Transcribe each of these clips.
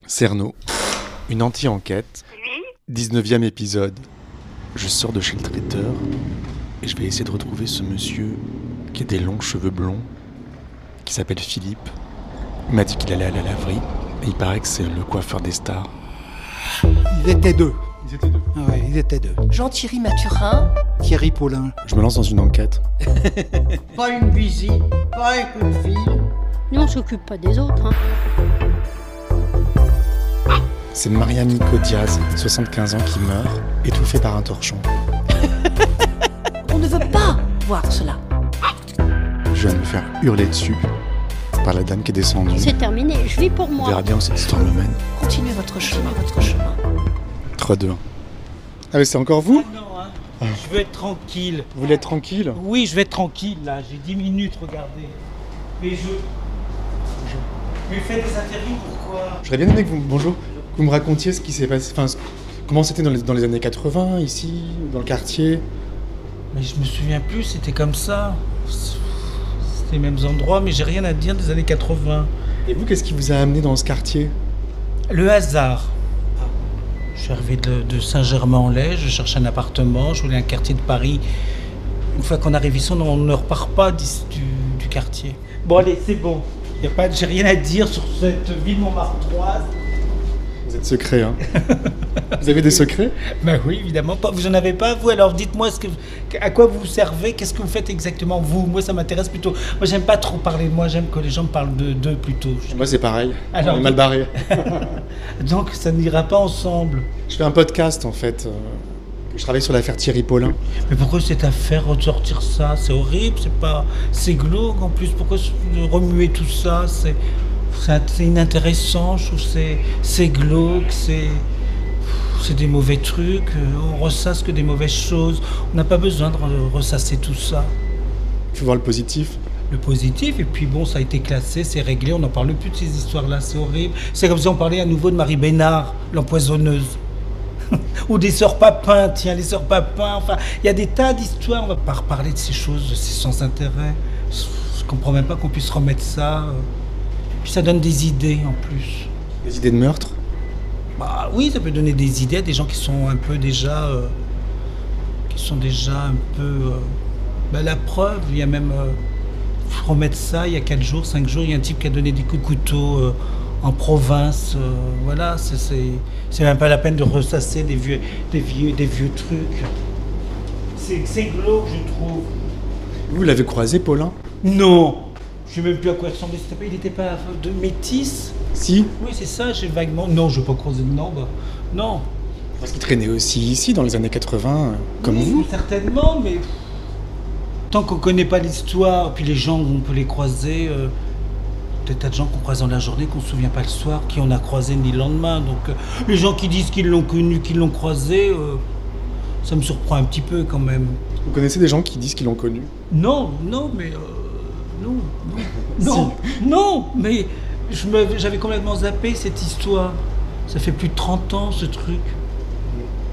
Cerno, une anti-enquête, Oui, 19e épisode. Je sors de chez le traiteur et je vais essayer de retrouver ce monsieur qui a des longs cheveux blonds, qui s'appelle Philippe. Il m'a dit qu'il allait à la laverie et il paraît que c'est le coiffeur des stars. Ils étaient deux. Ils étaient deux. Ah ouais, ils étaient deux. Jean-Thierry Mathurin. Thierry Paulin. Je me lance dans une enquête. Pas une visite, pas un coup de fil. Nous, on s'occupe pas des autres. C'est Mariamico Diaz, 75 ans, qui meurt, étouffé par un torchon. On ne veut pas voir cela. Je viens de me faire hurler dessus par la dame qui est descendue. C'est terminé, je vis pour On moi. verra bien où cette histoire me mène. Continuez votre chemin, votre chemin. 3, 2, 1. Ah mais c'est encore vous? Non, hein. Je veux être tranquille. Vous voulez être tranquille? Oui, je vais être tranquille là. J'ai 10 minutes, regardez. Mais Mais faites des intérims, pourquoi? J'aurais bien aimé que vous me racontiez ce qui s'est passé, comment c'était dans les années 80, ici, dans le quartier. Mais je me souviens plus, c'était comme ça. C'était les mêmes endroits, mais j'ai rien à dire des années 80. Et vous, qu'est-ce qui vous a amené dans ce quartier? Le hasard. Je suis arrivé de Saint-Germain-en-Laye, je cherchais un appartement, je voulais un quartier de Paris. Une fois qu'on arrive ici, on ne repart pas du quartier. Bon allez, c'est bon. J'ai rien à dire sur cette ville montmartroise. Vous êtes secret, hein? Vous avez des secrets? Ben oui, évidemment pas. Vous en avez pas, vous? Alors dites-moi à quoi vous servez, qu'est-ce que vous faites exactement, vous? Moi, ça m'intéresse plutôt. Moi, j'aime pas trop parler de moi, j'aime que les gens me parlent d'eux plutôt. Moi, c'est pareil. Alors, on est mal barré. Donc, ça n'ira pas ensemble. Je fais un podcast, en fait. Je travaille sur l'affaire Thierry Paulin. Mais pourquoi cette affaire ressortir ça? C'est horrible, c'est glauque en plus. Pourquoi remuer tout ça? C'est inintéressant, je trouve que c'est glauque, c'est des mauvais trucs, on ressasse que des mauvaises choses. On n'a pas besoin de ressasser tout ça. Il faut voir le positif. Le positif, et puis bon, ça a été classé, c'est réglé, on n'en parle plus de ces histoires-là, c'est horrible. C'est comme si on parlait à nouveau de Marie Bénard, l'empoisonneuse. Ou des sœurs Papin, tiens, les sœurs Papin, enfin, il y a des tas d'histoires, on va pas reparler de ces choses, c'est sans intérêt. Je comprends même pas qu'on puisse remettre ça. Puis ça donne des idées en plus. Des idées de meurtre? Bah oui, ça peut donner des idées à des gens qui sont un peu déjà... la preuve, il y a même... remettre ça, il y a 4 jours, 5 jours, il y a un type qui a donné des coups de couteau en province. Voilà, c'est même pas la peine de ressasser des vieux trucs. C'est glauque, je trouve. Vous l'avez croisé, Paulin? Non, je sais même plus à quoi il ressemblait. Il n'était pas de métis? Si. Oui, c'est ça, j'ai vaguement... Non, je ne vais pas croiser de nom, non. Parce qu'il traînait aussi ici, dans les années 80, comme Oui, vous. certainement, mais... Tant qu'on ne connaît pas l'histoire, puis les gens, on peut les croiser... Des tas de gens qu'on croise dans la journée, qu'on ne se souvient pas le soir, qui on a croisé ni le lendemain. Donc, les gens qui disent qu'ils l'ont connu, qu'ils l'ont croisé, ça me surprend un petit peu quand même. Vous connaissez des gens qui disent qu'ils l'ont connu? Non, mais... Non, mais j'avais complètement zappé cette histoire. Ça fait plus de 30 ans, ce truc.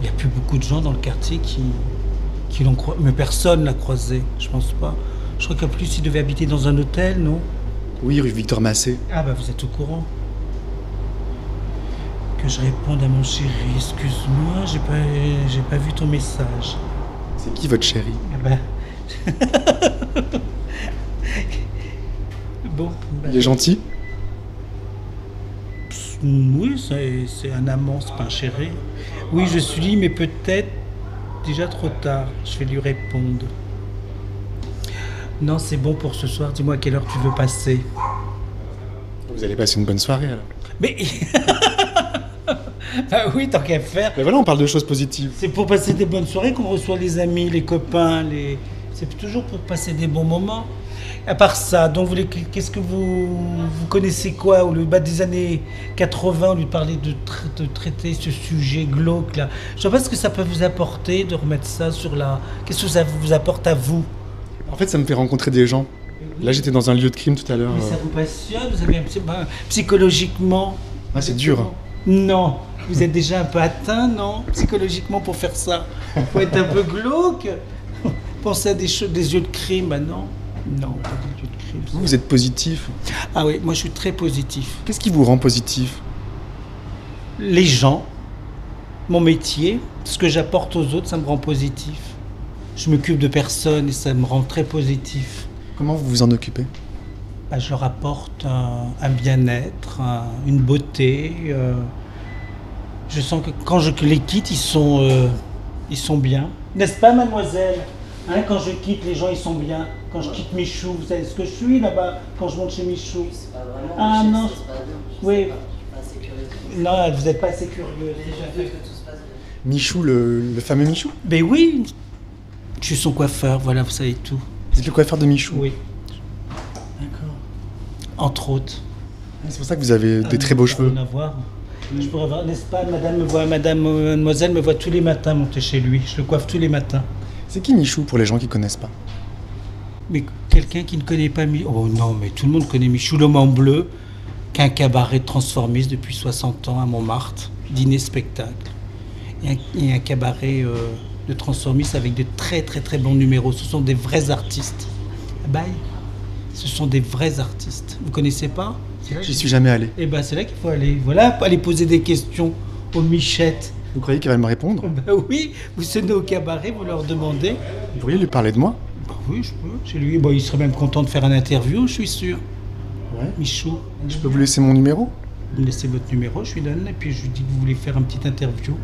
Il n'y a plus beaucoup de gens dans le quartier qui l'ont croisé. Mais personne l'a croisé, je pense pas. Je crois qu'en plus, il devait habiter dans un hôtel, non? Oui, rue Victor Massé. Ah bah, vous êtes au courant. Que je réponde à mon chéri. Excuse-moi, j'ai pas vu ton message. C'est qui votre chéri? Ah bah... Bon, Il est gentil? Oui, c'est un amant, c'est pas un chéri. Oui, je suis libre, mais peut-être déjà trop tard. Je vais lui répondre. Non, c'est bon pour ce soir. Dis-moi à quelle heure tu veux passer. Vous allez passer une bonne soirée, alors. Mais... Bah oui, tant qu'à faire. Mais voilà, on parle de choses positives. C'est pour passer des bonnes soirées qu'on reçoit les amis, les copains, c'est toujours pour passer des bons moments. À part ça, donc qu'est-ce que vous connaissez quoi au lieu des années 80, au lieu de parler de traiter ce sujet glauque là. Je ne sais pas ce que ça peut vous apporter de remettre ça sur la... Qu'est-ce que ça vous apporte à vous? En fait, ça me fait rencontrer des gens. Là, j'étais dans un lieu de crime tout à l'heure. Mais ça vous passionne? Vous avez psychologiquement... Ah, c'est dur. Non. Vous êtes déjà un peu atteint, non? Psychologiquement pour faire ça. Il faut être un peu glauque. Pensez à des yeux de crime, bah non. Non, pas des yeux de crime. Vous êtes positif. Ah oui, moi je suis très positif. Qu'est-ce qui vous rend positif? Les gens, mon métier, ce que j'apporte aux autres, ça me rend positif. Je m'occupe de personnes et ça me rend très positif. Comment vous vous en occupez? Bah, je leur apporte un bien-être, une beauté. Je sens que quand je les quitte, ils sont bien. N'est-ce pas, mademoiselle? Hein, quand je quitte, les gens, ils sont bien. Quand je quitte Michou, vous savez ce que je suis là-bas, quand je monte chez Michou? C'est pas vraiment. Ah non, C'est pas bien. oui. Pas assez curieuse. Non, vous n'êtes pas assez curieux. Que tout se passe bien. Michou, le fameux Michou? Mais oui, je suis son coiffeur, voilà, vous savez tout. Vous êtes le coiffeur de Michou? Oui, D'accord. entre autres. C'est pour ça que vous avez des très beaux cheveux. Rien à voir. Je pourrais avoir, n'est-ce pas, mademoiselle me voit tous les matins monter chez lui. Je le coiffe tous les matins. C'est qui Michou pour les gens qui connaissent pas? Mais quelqu'un qui ne connaît pas Michou... Oh non, mais tout le monde connaît Michou, l'homme en bleu, qu'un cabaret transformiste depuis 60 ans à Montmartre, dîner-spectacle. Et un cabaret de transformistes avec de très très très bons numéros. Ce sont des vrais artistes. Bye. Ce sont des vrais artistes. Vous connaissez pas? J'y suis jamais allé. Eh ben c'est là qu'il faut aller. Voilà, aller poser des questions aux michettes. Vous croyez qu'elle va me répondre? Ben oui, vous sonnez au cabaret, vous leur demandez. Vous pourriez lui parler de moi? Ben oui, je peux. Chez lui, bon, il serait même content de faire un interview, je suis sûr. Ouais. Michou. Je peux vous laisser mon numéro? Vous me laissez votre numéro, je lui donne, et puis je lui dis que vous voulez faire un petit interview.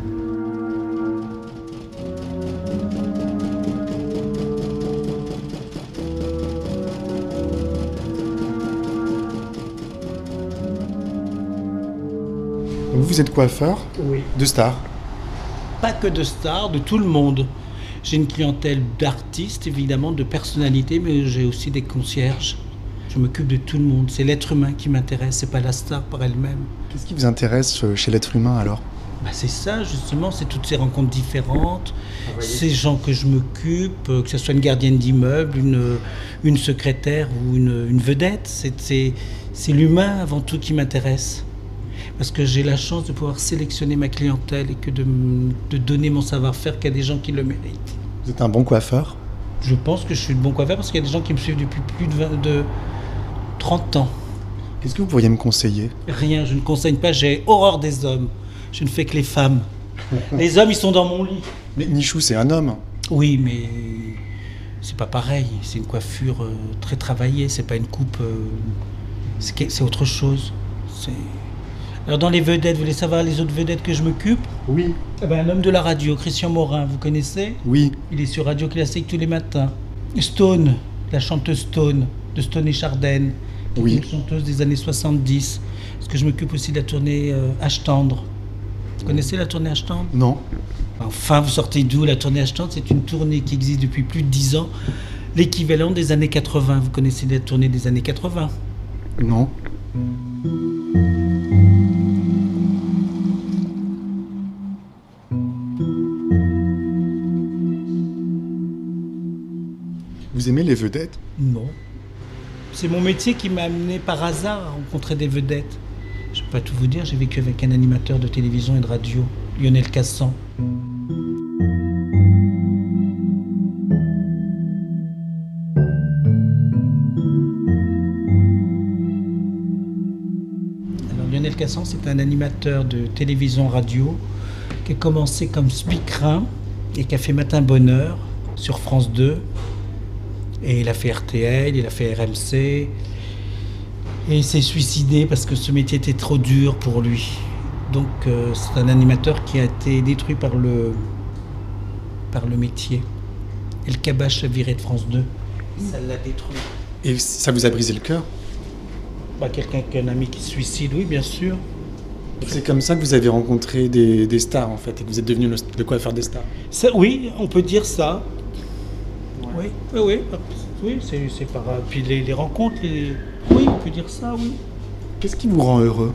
Donc vous êtes coiffeur Oui. de stars? Pas que de stars, de tout le monde. J'ai une clientèle d'artistes, évidemment, de personnalités, mais j'ai aussi des concierges. Je m'occupe de tout le monde. C'est l'être humain qui m'intéresse, c'est pas la star par elle-même. Qu'est-ce qui vous intéresse chez l'être humain alors? Bah c'est ça, justement, c'est toutes ces rencontres différentes, ces gens que je m'occupe, que ce soit une gardienne d'immeuble, une secrétaire ou une vedette. C'est l'humain avant tout qui m'intéresse. Parce que j'ai la chance de pouvoir sélectionner ma clientèle et que de donner mon savoir-faire qu'à des gens qui le méritent. Vous êtes un bon coiffeur? Je pense que je suis le bon coiffeur parce qu'il y a des gens qui me suivent depuis plus de 30 ans. Qu'est-ce que vous pourriez me conseiller? Rien, je ne conseille pas, j'ai horreur des hommes. Je ne fais que les femmes. Les hommes, ils sont dans mon lit. Mais Michou, c'est un homme. Oui, mais c'est pas pareil. C'est une coiffure très travaillée, c'est pas une coupe... c'est autre chose. Alors dans les vedettes, vous voulez savoir les autres vedettes que je m'occupe? Oui. Eh ben, un homme de la radio, Christian Morin, vous connaissez? Oui. Il est sur Radio Classique tous les matins. Stone, la chanteuse Stone, de Stone et Chardenne, qui Oui. est une chanteuse des années 70. Parce que je m'occupe aussi de la tournée H Tendre. Vous connaissez la tournée H Tendre? Non. Enfin, vous sortez d'où? La tournée H Tendre, c'est une tournée qui existe depuis plus de 10 ans, l'équivalent des années 80. Vous connaissez la tournée des années 80? Non. Vous aimez les vedettes? Non. C'est mon métier qui m'a amené par hasard à rencontrer des vedettes. Je ne peux pas tout vous dire, j'ai vécu avec un animateur de télévision et de radio, Lionel Cassan. Alors Lionel Cassan, c'est un animateur de télévision-radio qui a commencé comme speakerin et qui a fait Matin Bonheur sur France 2. Et il a fait RTL, il a fait RMC. Et il s'est suicidé parce que ce métier était trop dur pour lui. Donc c'est un animateur qui a été détruit par le métier. Et le Kabash l'a viré de France 2. Ça l'a détruit. Et ça vous a brisé le cœur? Bah, quelqu'un qui a un ami qui se suicide, oui, bien sûr. C'est comme ça que vous avez rencontré des stars en fait, et que vous êtes devenu le coiffeur des stars? Ça, oui, on peut dire ça. Oui, oui, oui. Oui, c'est par... Puis les rencontres, oui, on peut dire ça, oui. Qu'est-ce qui vous rend heureux?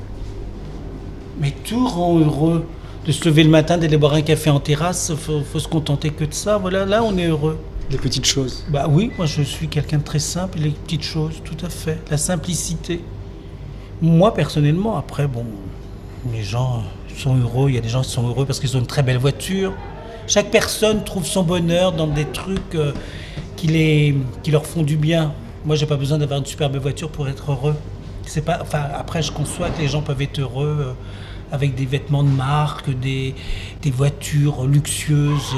Mais tout rend heureux. De se lever le matin, d'aller boire un café en terrasse, faut se contenter que de ça. Voilà, là, on est heureux. Les petites choses. Bah oui, moi, je suis quelqu'un de très simple. Les petites choses, tout à fait. La simplicité. Moi, personnellement, après, bon, les gens sont heureux. Il y a des gens qui sont heureux parce qu'ils ont une très belle voiture. Chaque personne trouve son bonheur dans des trucs qui leur font du bien. Moi, j'ai pas besoin d'avoir une superbe voiture pour être heureux. C'est pas, enfin, après, je conçois que les gens peuvent être heureux avec des vêtements de marque, des voitures luxueuses,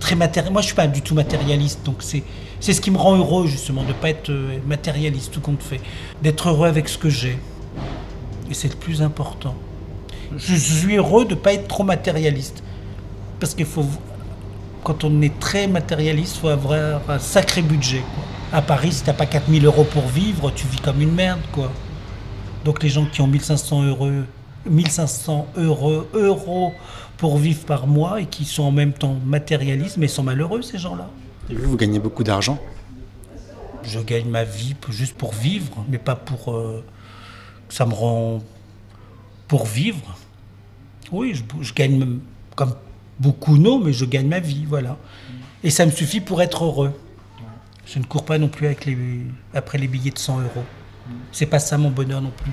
très matérialistes. Moi, je suis pas du tout matérialiste, donc c'est ce qui me rend heureux, justement, de ne pas être matérialiste, tout compte fait. D'être heureux avec ce que j'ai. Et c'est le plus important. Je suis heureux de ne pas être trop matérialiste. Parce qu'il faut... Quand on est très matérialiste, il faut avoir un sacré budget, quoi. À Paris, si tu n'as pas 4 000 € pour vivre, tu vis comme une merde, quoi. Donc les gens qui ont 1 500 euros pour vivre par mois et qui sont en même temps matérialistes, mais ils sont malheureux, ces gens-là. Et vous gagnez beaucoup d'argent? Je gagne ma vie juste pour vivre, mais pas pour... ça me rend... Pour vivre. Oui, je gagne comme beaucoup, non, mais je gagne ma vie, voilà. Et ça me suffit pour être heureux. Je ne cours pas non plus après les billets de 100 €. C'est pas ça mon bonheur non plus.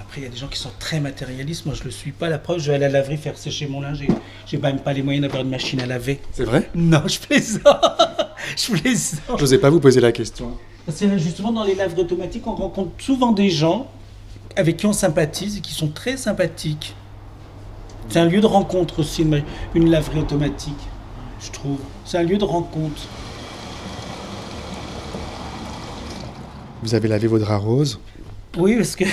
Après, il y a des gens qui sont très matérialistes. Moi, je le suis pas. La preuve, je vais aller à la laverie faire sécher mon linge. J'ai même pas les moyens d'avoir une machine à laver. C'est vrai? Non, je plaisante. Je plaisante. J'osais pas vous poser la question. Parce que justement, dans les laveries automatiques, on rencontre souvent des gens avec qui on sympathise et qui sont très sympathiques. C'est un lieu de rencontre aussi, une laverie automatique, je trouve. C'est un lieu de rencontre. Vous avez lavé vos draps roses? Oui, parce que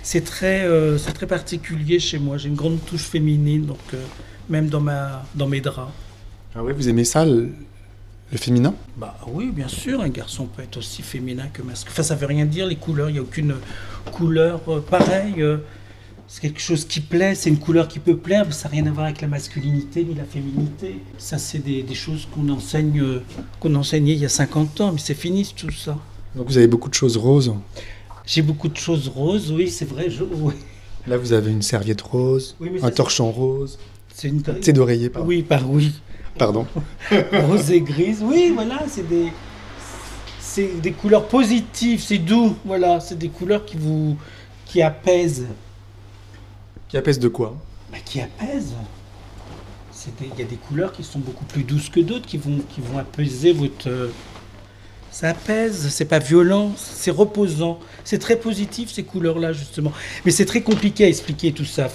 c'est très particulier chez moi. J'ai une grande touche féminine, donc même dans mes draps. Ah ouais, vous aimez ça, le féminin? Bah oui, bien sûr, un garçon peut être aussi féminin que masculin. Enfin, ça veut rien dire, les couleurs, il n'y a aucune couleur pareille. C'est quelque chose qui plaît, c'est une couleur qui peut plaire, mais ça n'a rien à voir avec la masculinité ni la féminité. Ça, c'est des choses qu'on enseignait il y a 50 ans, mais c'est fini tout ça. Donc vous avez beaucoup de choses roses? J'ai beaucoup de choses roses, oui, c'est vrai. Oui. Là, vous avez une serviette rose, Oui, un torchon rose, c'est une thé d'oreiller, pardon. Oui, oui. Pardon. Rose et grise, oui, voilà, c'est des couleurs positives, c'est doux, voilà, c'est des couleurs qui apaisent. Qui apaise de quoi? Bah, qui apaisent. Il y a des couleurs qui sont beaucoup plus douces que d'autres, qui vont apaiser votre... Ça apaise, c'est pas violent, c'est reposant. C'est très positif, ces couleurs-là, justement. Mais c'est très compliqué à expliquer tout ça.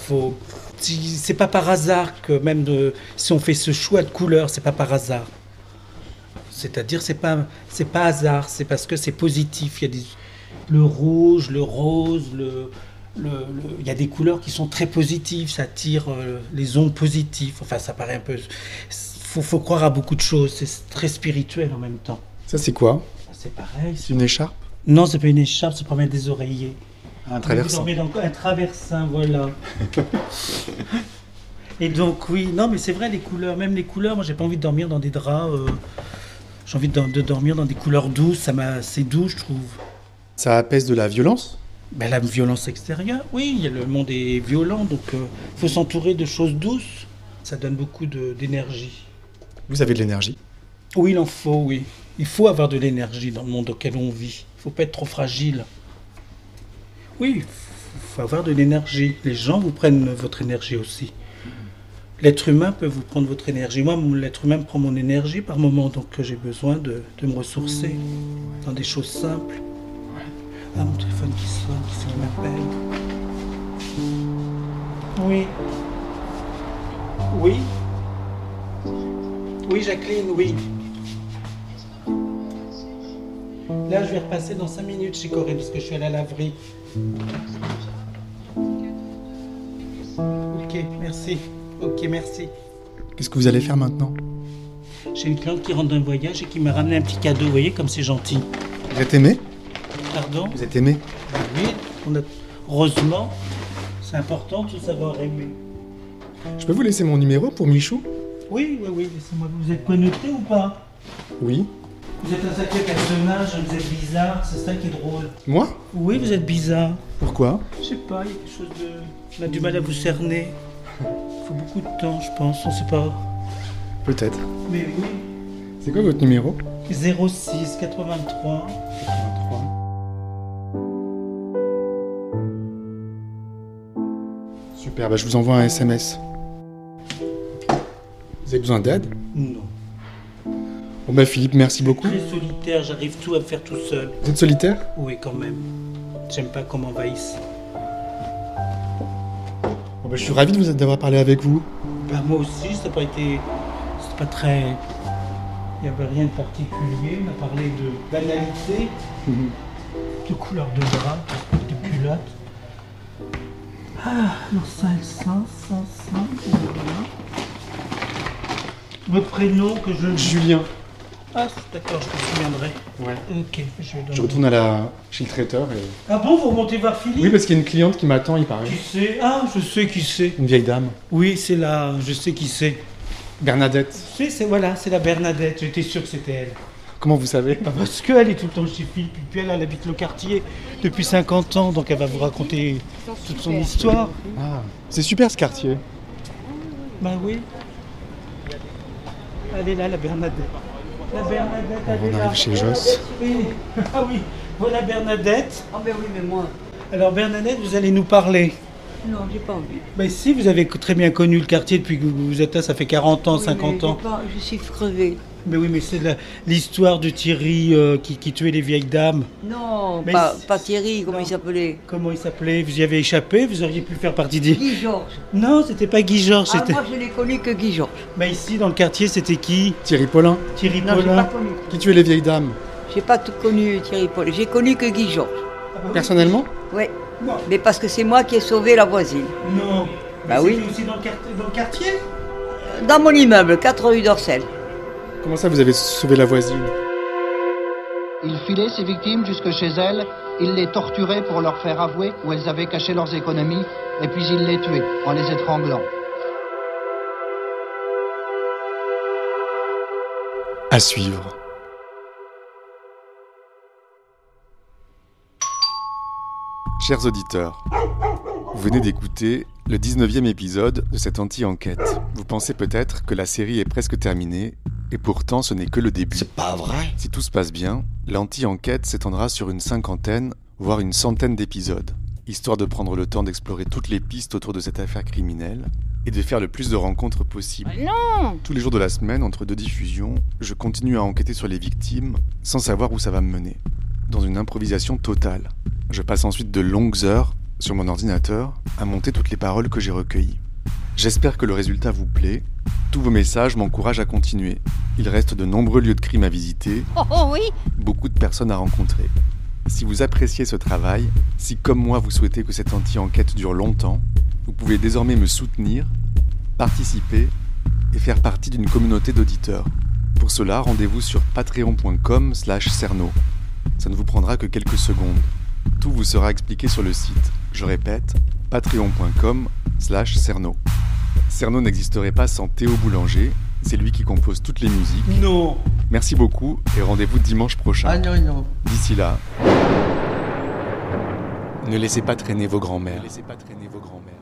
C'est pas par hasard que même si on fait ce choix de couleurs, c'est pas par hasard. C'est-à-dire, c'est pas hasard, c'est parce que c'est positif. Il y a le rouge, le rose, il y a des couleurs qui sont très positives, ça attire les ondes positives. Enfin, ça paraît un peu... Faut croire à beaucoup de choses, c'est très spirituel en même temps. Ça, c'est quoi? C'est pareil. C'est une écharpe? Non, c'est pas une écharpe, c'est pour mettre des oreillers. Un traversin. Un traversin, voilà. Et donc, oui, non, mais c'est vrai, les couleurs, même les couleurs, moi, j'ai pas envie de dormir dans des draps. J'ai envie de dormir dans des couleurs douces, c'est doux, je trouve. Ça apaise de la violence? Ben, la violence extérieure, oui, le monde est violent, donc faut s'entourer de choses douces. Ça donne beaucoup d'énergie. Vous avez de l'énergie? Oui, il en faut, oui. Il faut avoir de l'énergie dans le monde auquel on vit. Il ne faut pas être trop fragile. Oui, il faut avoir de l'énergie. Les gens vous prennent votre énergie aussi. L'être humain peut vous prendre votre énergie. Moi, l'être humain me prend mon énergie par moment, donc j'ai besoin de me ressourcer dans des choses simples. Ah, mon téléphone qui sonne, qui m'appelle. Oui. Oui. Oui, Jacqueline, oui. Là, je vais repasser dans 5 minutes chez Corinne parce que je suis à la laverie. Ok, merci. Ok, merci. Qu'est-ce que vous allez faire maintenant? J'ai une cliente qui rentre d'un voyage et qui m'a ramené un petit cadeau. Vous voyez comme c'est gentil. Vous êtes aimé? Pardon? Vous êtes aimé? Oui, heureusement, c'est important de savoir aimer. Je peux vous laisser mon numéro pour Michou? Oui, laissez-moi. Vous êtes connecté ou pas? Oui. Vous êtes un sacré personnage, vous êtes bizarre, c'est ça qui est drôle. Moi? Oui, vous êtes bizarre. Pourquoi? Je sais pas, il y a quelque chose de... On a du mal à vous cerner. Il faut beaucoup de temps, je pense, on sait pas. Peut-être. Mais oui. C'est quoi votre numéro? 06 83. Super, bah je vous envoie un SMS. Vous avez besoin d'aide? Non. Bon bah Philippe, merci beaucoup. Très solitaire, j'arrive tout à me faire tout seul. Vous êtes solitaire? Oui, quand même. J'aime pas qu'on m'envahisse. Je suis ravi d'avoir parlé avec vous. Ben, moi aussi, ça n'a pas été... C'était pas très... Il n'y avait rien de particulier. On a parlé de banalité, de couleur de drap, de culotte. Ah, alors ça, voilà. Votre prénom que je... Julien. Ah, d'accord, je me souviendrai. Ouais. Ok, je vais donner. Je retourne chez le traiteur et... Ah bon, vous remontez vers Philippe? Oui, parce qu'il y a une cliente qui m'attend, il paraît. Qui c'est? Ah, je sais qui c'est. Une vieille dame. Oui, c'est là, je sais qui c'est. Bernadette. Voilà, c'est la Bernadette, j'étais sûr que c'était elle. Comment vous savez? Bah parce qu'elle est tout le temps chez Philippe, puis elle habite le quartier depuis 50 ans, donc elle va vous raconter toute son histoire. Ah, c'est super ce quartier. Bah oui. Elle est là, la Bernadette. La Bernadette, elle est On là. arrive chez Joss. Oui, ah oui, voilà Bernadette. Ah ben oui, mais moi, Alors Bernadette, vous allez nous parler. non, j'ai pas envie. Ben si, vous avez très bien connu le quartier depuis que vous êtes là, ça fait 40 ans, Oui, 50 mais ans. je suis crevée. Mais oui, mais c'est l'histoire de Thierry qui tuait les vieilles dames. Non, Mais pas si- Thierry, comment non. il s'appelait? Comment il s'appelait? Vous y avez échappé? Vous auriez pu faire partie des... Guy Georges. Non, c'était pas Guy Georges, Ah, c'était... moi, je n'ai connu que Guy Georges. Bah ici, dans le quartier, c'était qui? Thierry Paulin. Thierry Non, j'ai pas Paulin. connu. Qui tuait les vieilles dames? J'ai pas tout connu Thierry Paul. J'ai connu que Guy Georges. Personnellement? Oui. Non. Mais parce que c'est moi qui ai sauvé la voisine. Non. Bah Mais oui. c'était aussi dans le quartier? Dans mon immeuble, 4 rue d'Orcel. Comment ça, vous avez sauvé la voisine? Il filait ses victimes jusque chez elles, il les torturait pour leur faire avouer où elles avaient caché leurs économies, et puis il les tuait en les étranglant. À suivre. Chers auditeurs, vous venez d'écouter le 19e épisode de cette anti-enquête. Vous pensez peut-être que la série est presque terminée, et pourtant ce n'est que le début. C'est pas vrai. Si tout se passe bien, l'anti-enquête s'étendra sur une 50aine, voire une 100aine d'épisodes, histoire de prendre le temps d'explorer toutes les pistes autour de cette affaire criminelle et de faire le plus de rencontres possible. Non! Tous les jours de la semaine, entre deux diffusions, je continue à enquêter sur les victimes sans savoir où ça va me mener. Dans une improvisation totale. Je passe ensuite de longues heures sur mon ordinateur à monter toutes les paroles que j'ai recueillies. J'espère que le résultat vous plaît. Tous vos messages m'encouragent à continuer. Il reste de nombreux lieux de crime à visiter, Oh oui! beaucoup de personnes à rencontrer. Si vous appréciez ce travail, si comme moi vous souhaitez que cette anti-enquête dure longtemps, vous pouvez désormais me soutenir, participer et faire partie d'une communauté d'auditeurs. Pour cela, rendez-vous sur patreon.com/cerno. Ça ne vous prendra que quelques secondes. Tout vous sera expliqué sur le site. Je répète, patreon.com/cerno. Cerno n'existerait pas sans Théo Boulanger, c'est lui qui compose toutes les musiques. Non. Merci beaucoup et rendez-vous dimanche prochain. Ah non, non. D'ici là, ne laissez pas traîner vos grands-mères. Ne laissez pas traîner vos grands-mères.